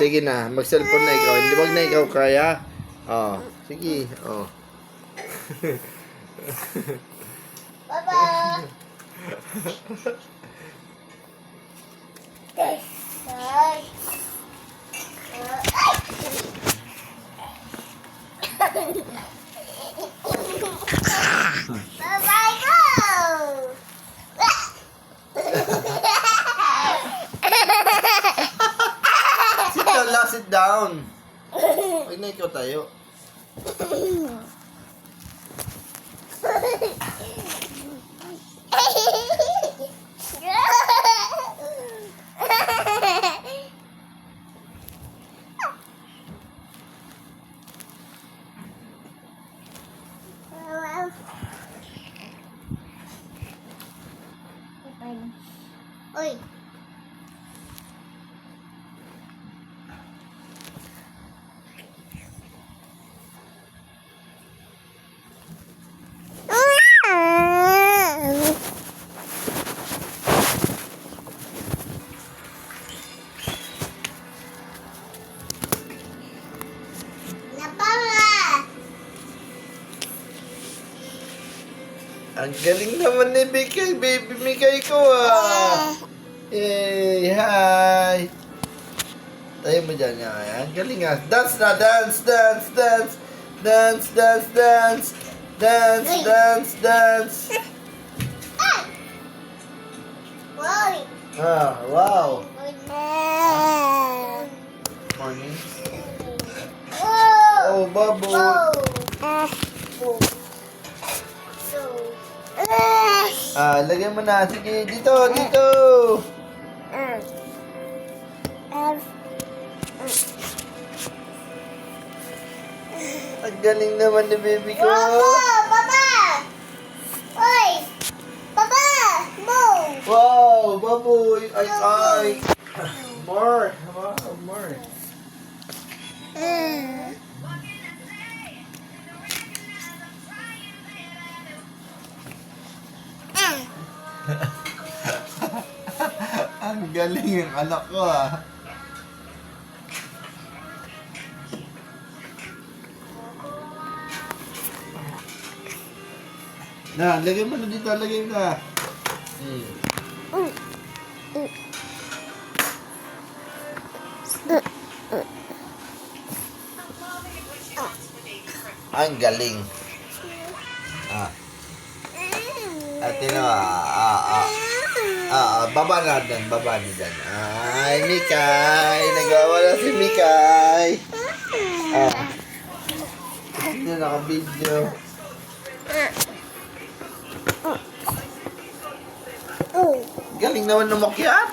Sige na, mag-cellphone na ikaw. Hindi, wag na ikaw kaya. Oh, sige. Oh. Papa. Bye-bye, go! Sit down lang, sit down. Wag na ikaw tayo. Oi. Ang galing naman ni Mikay, baby Mikay ko ah. Hey, hi. Tayo mo dyan nga. Ang galing ah. Dance na, dance, dance, dance. Dance, dance, dance. Dance, dance, dance. Oi. Ah, wow. Morning. Oh, bubble. Lagyan mo na. Sige, dito, dito. Ang galing naman ni baby ko. Papa! Oi! Papa! Mo! Wow, baboy. Ay, ay. More. Wow, more. Ang galing yung anak ko ah. Na, lagay mo na dito, lagay mo na. Ang galing. Ate na, baba na dyan, baba na dyan. Ay, Mikay, nagwawala si Mikay. Hindi naka-video. Galing naman umakyat.